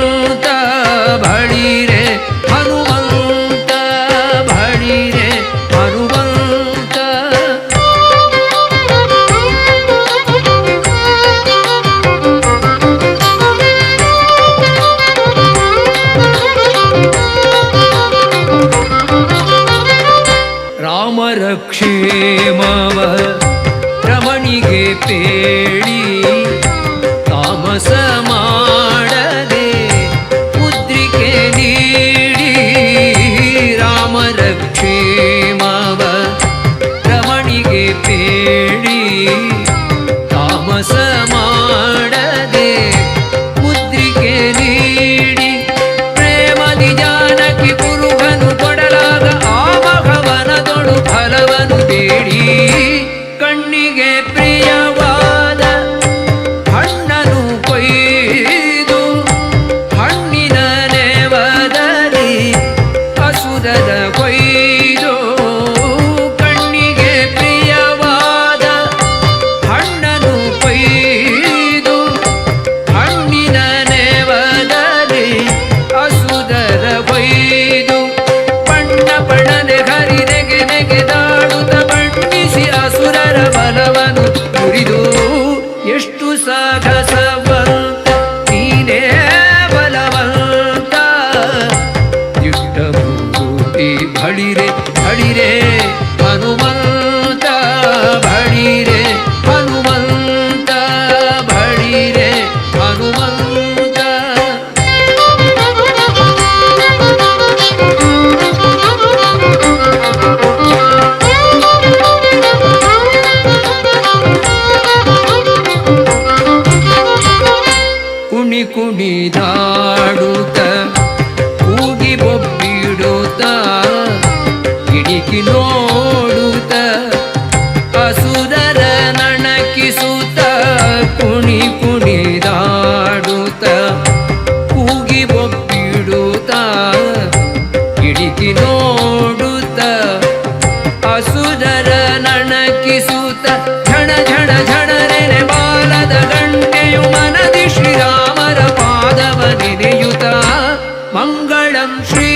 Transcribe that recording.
ಹನುಮಂತ ಬಳಿರೆ ಹನುಮಂತ ಬಳಿರೆ ಹನುಮಂತ. ರಾಮರ ಕ್ಷೇಮವ ರಮಣಿಗೆ ಪೇಳಿ ತಾಮಸ ಮಾಡದೆ ಮುದ್ರಿಕೆ ನೀಡಿ. ರಾಮರ ಕ್ಷೇಮವ ರಮಣಿಗೆ ಪೇಳಿ ತಾಮಸ ಮಾಡದೆ ಮುದ್ರಿಕೆ ನೀಡಿ. ಪ್ರೇಮದಿ ಜಾನಕಿ ಪುರುಷನು ಕೊಡಲಾಗ ಆ ಮಘವನದೊಳು ಫಲವನು ಬೇಡಿ. ಕಣ್ಣಿಗೆ ಪ್ರಿಯವಾದ ಹಣ್ಣನು ಕೊಯ್ದು ಹಣ್ಣಿನ ನೇವದಲ್ಲಿ ಹಸುರದ ಕೊಯ್ದು. ಕಣ್ಣಿಗೆ ಪ್ರಿಯವಾದ ಹಣ್ಣನು ಕೊಯ್ದು ಹಣ್ಣಿನ ನೇವದಲ್ಲಿ ಹಸುದರ ಕೊಯ್ದು. ಬಣ್ಣ ಬಣ್ಣನೆ ಹರಿ ನೆಗೆ ನೆಗೆದಾಡುತ್ತ ಬಣ್ಣಿಸಿ ಅಸುರರ ಬಲವನು ಮುರಿದು. ಎಷ್ಟು ಸಾಹಸವಂತ ನೀನೇ ಬಲವಂತ. ಯುದ್ಧಭೂತಿ ಬಳಿರೆ ಬಳಿರೆ ಹನುಮಂತ ಬಳಿರೆ ಹನುಮಂತ ಬಳಿರೆ ಹನುಮಂತ. ಕುಣಿ ಕುಣಿದಾಡುತ್ತ ಕೂಗಿ ಬೊಬ್ಬಿಡುತ್ತ ಕಿಡಿಕಿ ನೋಡುತ್ತ ಅಸುರರ ನಣಕಿಸುತ್ತ. ಕುಣಿ ಕುಣಿದಾಡುತ್ತ ಕೂಗಿ ಬೊಬ್ಬಿಡುತ್ತ ಕಿಡಿಕಿ ನೋಡುತ್ತ ಅಸುರರ ನಣಕಿಸುತ್ತ. ಝಣ ಝಣ ಝಣನೆ ಬಾಲದ ಗಂಟೆಯು ಮನದಿ ಶ್ರೀರಾಮರ ಪಾದವ ನೆನೆಯುತ್ತ. ಮಂಗಳಂ ಶ್ರೀ